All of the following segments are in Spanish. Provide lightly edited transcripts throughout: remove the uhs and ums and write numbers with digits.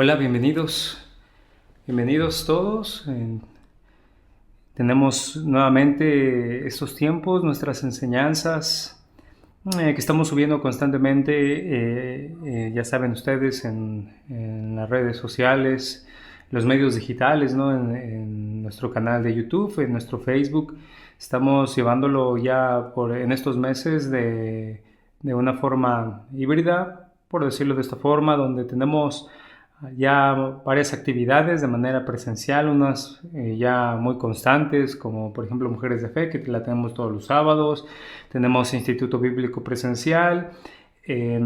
Hola, bienvenidos todos. Tenemos nuevamente estos tiempos, nuestras enseñanzas que estamos subiendo constantemente, ya saben ustedes, en las redes sociales, los medios digitales, ¿no? En nuestro canal de YouTube, en nuestro Facebook. Estamos llevándolo ya en estos meses de una forma híbrida, por decirlo de esta forma, donde tenemos ya varias actividades de manera presencial, unas ya muy constantes, como por ejemplo Mujeres de Fe, que la tenemos todos los sábados. Tenemos Instituto Bíblico Presencial. eh,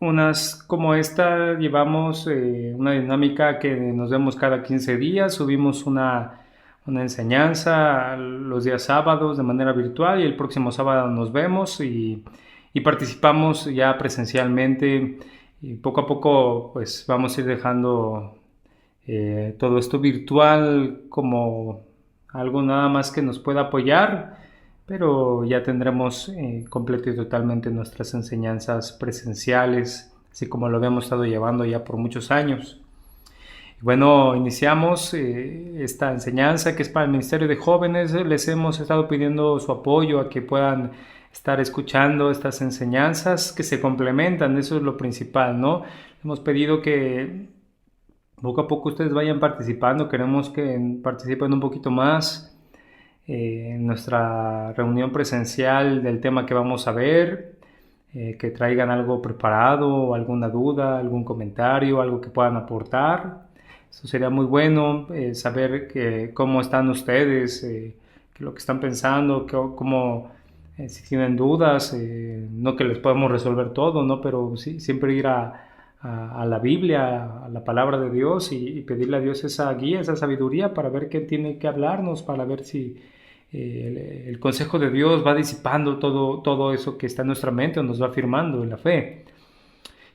Unas como esta llevamos una dinámica que nos vemos cada 15 días, subimos una enseñanza los días sábados de manera virtual, y el próximo sábado nos vemos y participamos ya presencialmente, y poco a poco pues vamos a ir dejando todo esto virtual como algo nada más que nos pueda apoyar, pero ya tendremos completo y totalmente nuestras enseñanzas presenciales, así como lo habíamos estado llevando ya por muchos años. Bueno, iniciamos esta enseñanza que es para el Ministerio de Jóvenes. Les hemos estado pidiendo su apoyo a que puedan estar escuchando estas enseñanzas que se complementan, eso es lo principal, ¿no? Hemos pedido que poco a poco ustedes vayan participando, queremos que participen un poquito más en nuestra reunión presencial del tema que vamos a ver, que traigan algo preparado, alguna duda, algún comentario, algo que puedan aportar. Eso sería muy bueno, saber cómo están ustedes, lo que están pensando, cómo, si tienen dudas, no que les podemos resolver todo, ¿no? Pero sí, siempre ir a la Biblia, a la palabra de Dios, y pedirle a Dios esa guía, esa sabiduría para ver qué tiene que hablarnos, para ver si el consejo de Dios va disipando todo eso que está en nuestra mente o nos va afirmando en la fe.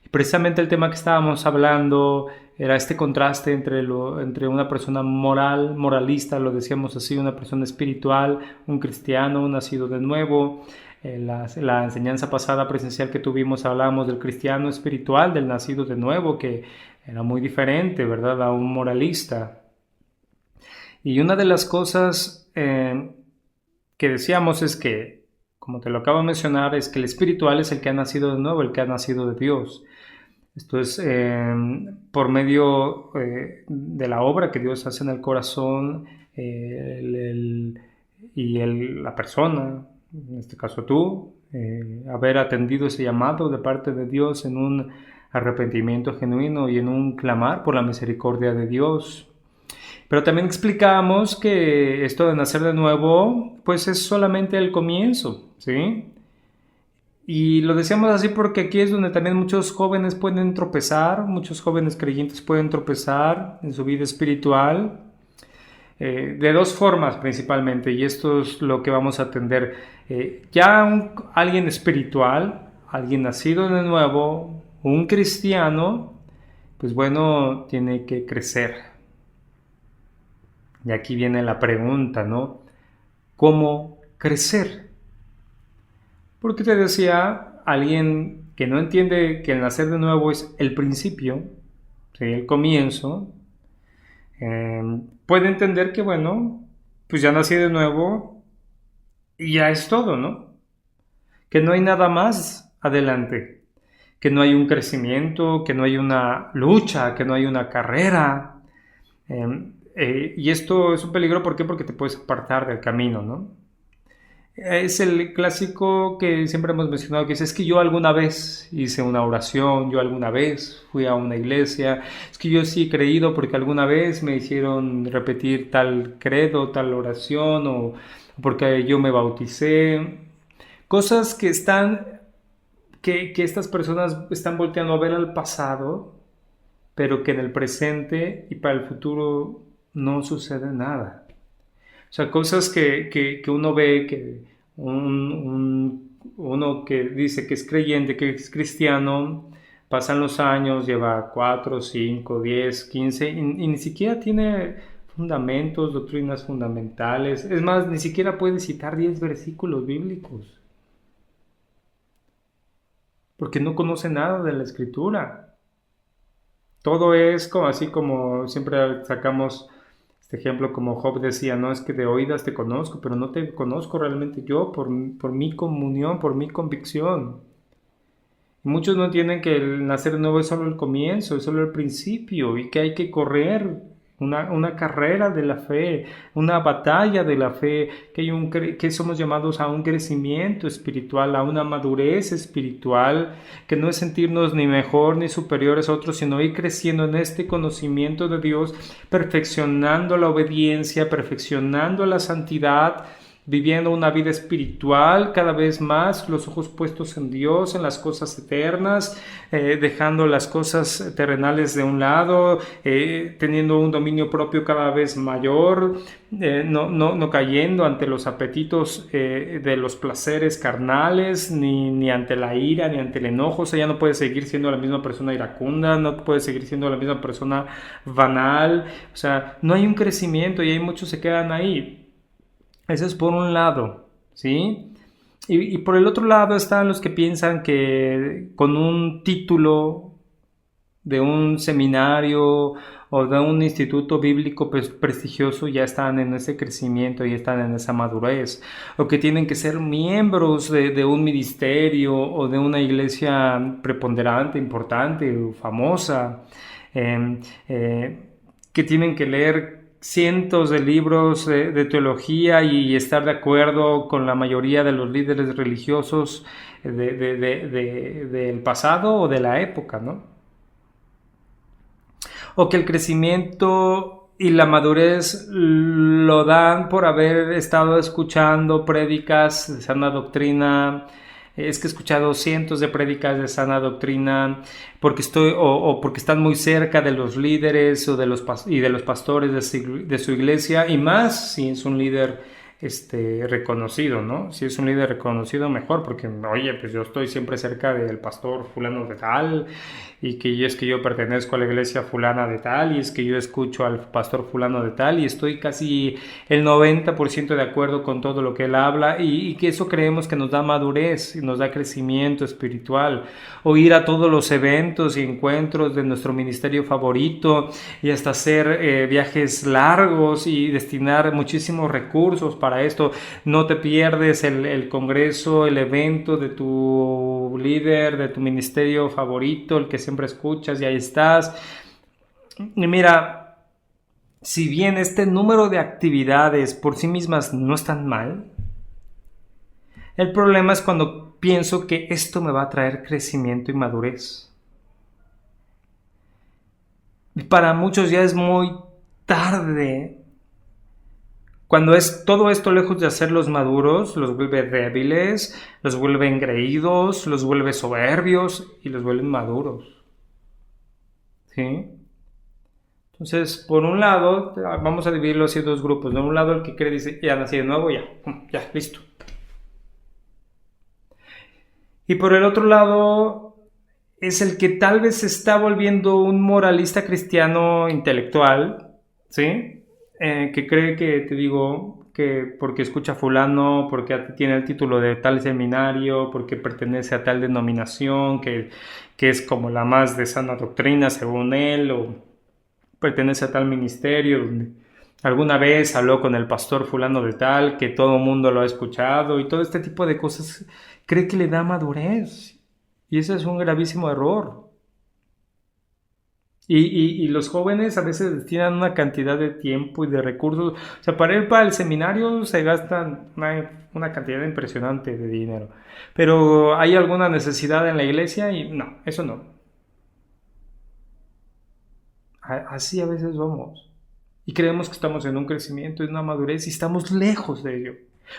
Y precisamente el tema que estábamos hablando era este contraste entre una persona moralista, lo decíamos así, una persona espiritual, un cristiano, un nacido de nuevo. La enseñanza pasada presencial que tuvimos hablábamos del cristiano espiritual, del nacido de nuevo, que era muy diferente, ¿verdad?, a un moralista. Y una de las cosas que decíamos es que, como te lo acabo de mencionar, es que el espiritual es el que ha nacido de nuevo, el que ha nacido de Dios. Esto es por medio de la obra que Dios hace en el corazón, la persona, en este caso tú, haber atendido ese llamado de parte de Dios en un arrepentimiento genuino y en un clamar por la misericordia de Dios. Pero también explicamos que esto de nacer de nuevo, pues es solamente el comienzo, ¿sí? Y lo decíamos así porque aquí es donde también muchos jóvenes pueden tropezar, muchos jóvenes creyentes pueden tropezar en su vida espiritual, de dos formas principalmente, y esto es lo que vamos a atender. Alguien espiritual, alguien nacido de nuevo, un cristiano, pues bueno, tiene que crecer. Y aquí viene la pregunta, ¿no? ¿Cómo crecer? Porque te decía, alguien que no entiende que el nacer de nuevo es el principio, ¿sí?, el comienzo, puede entender que, bueno, pues ya nací de nuevo y ya es todo, ¿no? Que no hay nada más adelante, que no hay un crecimiento, que no hay una lucha, que no hay una carrera. Y esto es un peligro, ¿por qué? Porque te puedes apartar del camino, ¿no? Es el clásico que siempre hemos mencionado, que es que yo alguna vez hice una oración, yo alguna vez fui a una iglesia, es que yo sí he creído porque alguna vez me hicieron repetir tal credo, tal oración, o porque yo me bauticé. Cosas que estas personas están volteando a ver al pasado, pero que en el presente y para el futuro no sucede nada. O sea, cosas que uno ve, que uno que dice que es creyente, que es cristiano, pasan los años, lleva 4, 5, 10, 15, y ni siquiera tiene fundamentos, doctrinas fundamentales. Es más, ni siquiera puede citar 10 versículos bíblicos, porque no conoce nada de la escritura. Todo es como así como siempre sacamos este ejemplo, como Job decía, no es que de oídas te conozco, pero no te conozco realmente yo por mi comunión, por mi convicción. Muchos no entienden que el nacer de nuevo es solo el comienzo, es solo el principio y que hay que correr una carrera de la fe, una batalla de la fe, que somos llamados a un crecimiento espiritual, a una madurez espiritual, que no es sentirnos ni mejor ni superiores a otros, sino ir creciendo en este conocimiento de Dios, perfeccionando la obediencia, perfeccionando la santidad, viviendo una vida espiritual cada vez más, los ojos puestos en Dios, en las cosas eternas, dejando las cosas terrenales de un lado, teniendo un dominio propio cada vez mayor, no cayendo ante los apetitos de los placeres carnales, ni ante la ira, ni ante el enojo. O sea, ya no puedes seguir siendo la misma persona iracunda, no puedes seguir siendo la misma persona banal. O sea, no hay un crecimiento y hay muchos se quedan ahí. Eso es por un lado, ¿sí? Y por el otro lado están los que piensan que con un título de un seminario o de un instituto bíblico prestigioso ya están en ese crecimiento y están en esa madurez, o que tienen que ser miembros de un ministerio o de una iglesia preponderante, importante, famosa, eh, eh, que tienen que leer cientos de libros teología y estar de acuerdo con la mayoría de los líderes religiosos del pasado o de la época, ¿no? O que el crecimiento y la madurez lo dan por haber estado escuchando prédicas de sana doctrina. Es que he escuchado cientos de prédicas de sana doctrina porque o porque están muy cerca de los líderes o de los pastores de su iglesia, y más si es un líder reconocido, ¿no? Si es un líder reconocido, mejor, porque, oye, pues yo estoy siempre cerca del pastor fulano de tal, y que es que yo pertenezco a la iglesia fulana de tal, y es que yo escucho al pastor fulano de tal, y estoy casi el 90% de acuerdo con todo lo que él habla, y que eso creemos que nos da madurez, y nos da crecimiento espiritual, o ir a todos los eventos y encuentros de nuestro ministerio favorito, y hasta hacer viajes largos y destinar muchísimos recursos para esto. No te pierdes el congreso, el evento de tu líder, de tu ministerio favorito, el que siempre escuchas, y ahí estás. Y mira, si bien este número de actividades por sí mismas no están mal, el problema es cuando pienso que esto me va a traer crecimiento y madurez. Para muchos ya es muy tarde. Cuando es todo esto, lejos de hacerlos maduros, los vuelve débiles, los vuelve engreídos, los vuelve soberbios y los vuelve maduros. ¿Sí? Entonces, por un lado, vamos a dividirlo así en dos grupos. De un lado, el que cree dice, ya nací de nuevo, ya, listo. Y por el otro lado, es el que tal vez se está volviendo un moralista cristiano intelectual, ¿sí? Que cree que, te digo, que porque escucha fulano, porque tiene el título de tal seminario, porque pertenece a tal denominación, que es como la más de sana doctrina según él, o pertenece a tal ministerio, donde alguna vez habló con el pastor fulano de tal, que todo el mundo lo ha escuchado, y todo este tipo de cosas, cree que le da madurez. Y ese es un gravísimo error. Y los jóvenes a veces destinan una cantidad de tiempo y de recursos. O sea, para ir para el seminario se gastan una cantidad impresionante de dinero. Pero hay alguna necesidad en la iglesia y no, eso no. Así a veces vamos. Y creemos que estamos en un crecimiento y una madurez y estamos lejos de ello.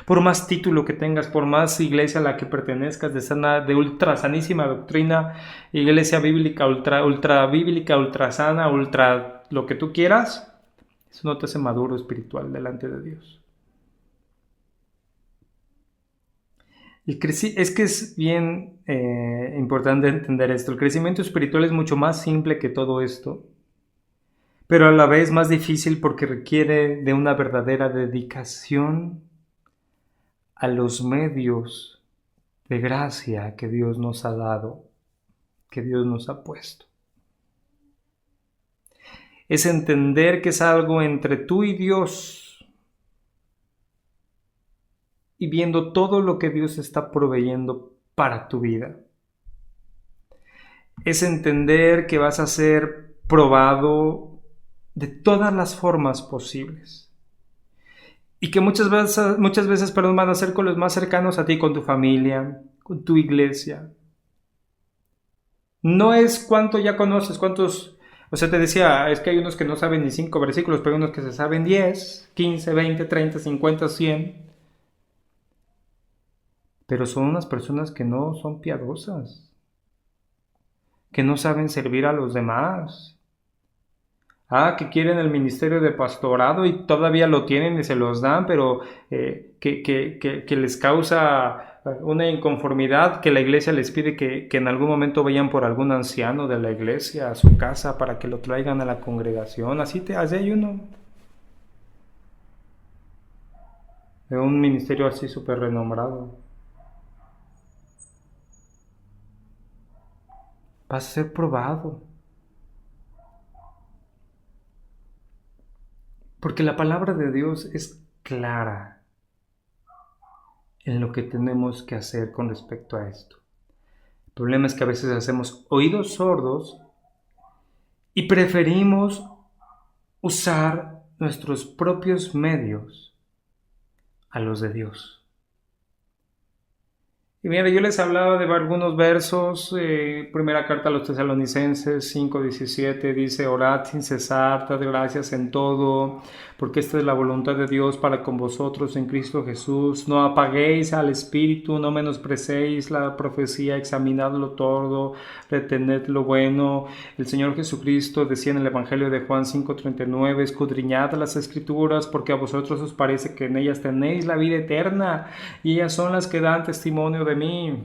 Por más título que tengas, por más iglesia a la que pertenezcas, de ultra sanísima doctrina, iglesia bíblica, ultra bíblica, ultra sana, ultra lo que tú quieras, eso no te hace maduro espiritual delante de Dios. Es que es bien importante entender esto. El crecimiento espiritual es mucho más simple que todo esto, pero a la vez más difícil porque requiere de una verdadera dedicación a los medios de gracia que Dios nos ha dado, que Dios nos ha puesto. Es entender que es algo entre tú y Dios y viendo todo lo que Dios está proveyendo para tu vida. Es entender que vas a ser probado de todas las formas posibles. Y que muchas veces, perdón, van a ser con los más cercanos a ti, con tu familia, con tu iglesia. No es cuánto ya conoces, cuántos... O sea, te decía, es que hay unos que no saben ni 5 versículos, pero hay unos que se saben 10, 15, 20, 30, 50, 100. Pero son unas personas que no son piadosas, que no saben servir a los demás. Que quieren el ministerio de pastorado y todavía lo tienen y se los dan, pero que les causa una inconformidad, que la iglesia les pide que en algún momento vayan por algún anciano de la iglesia a su casa para que lo traigan a la congregación. Así hay uno, de un ministerio así súper renombrado. Vas a ser probado. Porque la palabra de Dios es clara en lo que tenemos que hacer con respecto a esto. El problema es que a veces hacemos oídos sordos y preferimos usar nuestros propios medios a los de Dios. Y mira, yo les hablaba de algunos versos, primera carta a los Tesalonicenses 5:17 dice, orad sin cesar, dad gracias en todo, porque esta es la voluntad de Dios para con vosotros en Cristo Jesús. No apaguéis al Espíritu, no menosprecéis la profecía, examinadlo todo, retened lo bueno. El Señor Jesucristo decía en el Evangelio de Juan 5:39, escudriñad las Escrituras, porque a vosotros os parece que en ellas tenéis la vida eterna, y ellas son las que dan testimonio de mí.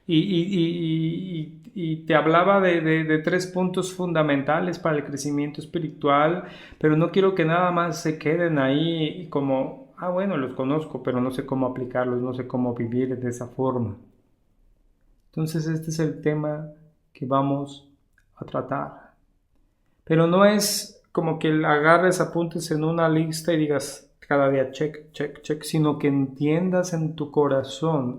Y te hablaba de 3 puntos fundamentales para el crecimiento espiritual, pero no quiero que nada más se queden ahí como, bueno, los conozco, pero no sé cómo aplicarlos, no sé cómo vivir de esa forma. Entonces este es el tema que vamos a tratar. Pero no es como que agarres, apuntes en una lista y digas cada día check, check, check, sino que entiendas en tu corazón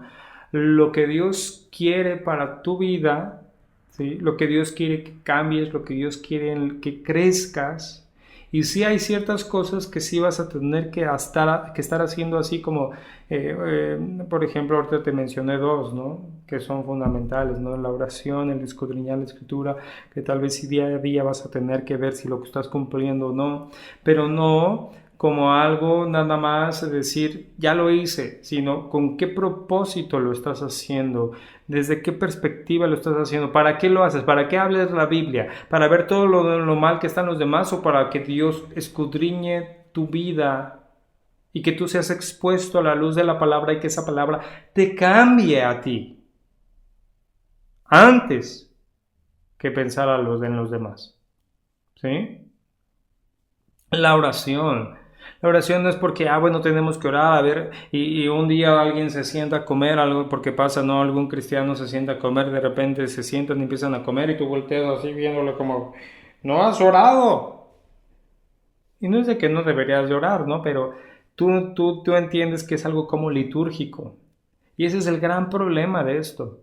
lo que Dios quiere para tu vida, ¿sí? Lo que Dios quiere que cambies, lo que Dios quiere que crezcas. Y sí hay ciertas cosas que sí vas a tener que estar haciendo así como, por ejemplo, ahorita te mencioné 2, ¿no? Que son fundamentales, ¿no? La oración, el escudriñar la escritura, que tal vez sí día a día vas a tener que ver si lo que estás cumpliendo o no, pero no como algo nada más decir, ya lo hice, sino con qué propósito lo estás haciendo, desde qué perspectiva lo estás haciendo, para qué lo haces, para qué hables la Biblia, para ver todo lo mal que están los demás o para que Dios escudriñe tu vida y que tú seas expuesto a la luz de la palabra y que esa palabra te cambie a ti antes que pensar en los demás. ¿Sí? La oración. La oración no es porque, bueno, tenemos que orar, a ver, y un día alguien se sienta a comer, algo porque pasa, ¿no? Algún cristiano se sienta a comer, de repente se sientan y empiezan a comer y tú volteas así viéndolo como, no has orado. Y no es de que no deberías de orar, ¿no? Pero tú entiendes que es algo como litúrgico. Y ese es el gran problema de esto.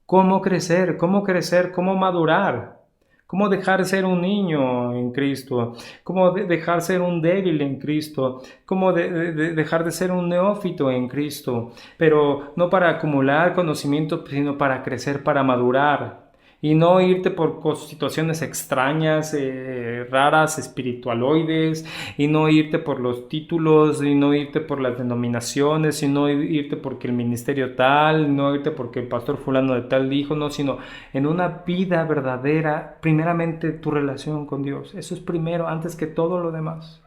¿Cómo crecer? ¿Cómo crecer? ¿Cómo madurar? ¿Cómo dejar de ser un niño en Cristo? ¿Cómo dejar de ser un débil en Cristo? ¿Cómo dejar de ser un neófito en Cristo? Pero no para acumular conocimiento, sino para crecer, para madurar. Y no irte por situaciones extrañas, raras, espiritualoides, y no irte por los títulos, y no irte por las denominaciones, y no irte porque el ministerio tal, no irte porque el pastor fulano de tal dijo, no, sino en una vida verdadera, primeramente tu relación con Dios. Eso es primero, antes que todo lo demás.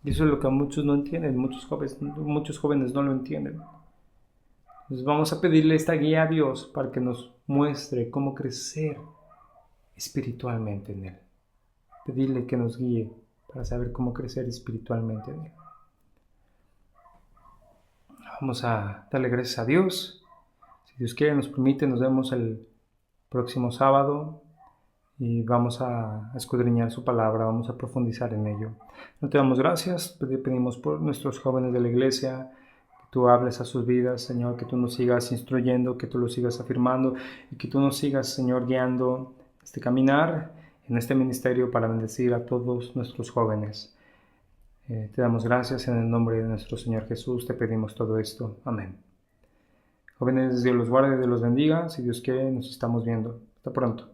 Y eso es lo que muchos no entienden, muchos jóvenes no lo entienden. Entonces vamos a pedirle esta guía a Dios para que nos muestre cómo crecer espiritualmente en Él. Pedirle que nos guíe para saber cómo crecer espiritualmente en Él. Vamos a darle gracias a Dios. Si Dios quiere, nos permite, nos vemos el próximo sábado. y vamos a escudriñar su palabra, vamos a profundizar en ello. No te damos gracias, te pedimos por nuestros jóvenes de la iglesia, que tú hables a sus vidas, Señor, que tú nos sigas instruyendo, que tú los sigas afirmando y que tú nos sigas, Señor, guiando este caminar en este ministerio para bendecir a todos nuestros jóvenes. Te damos gracias en el nombre de nuestro Señor Jesús, te pedimos todo esto. Amén. Jóvenes, Dios los guarde y Dios los bendiga. Si Dios quiere, nos estamos viendo. Hasta pronto.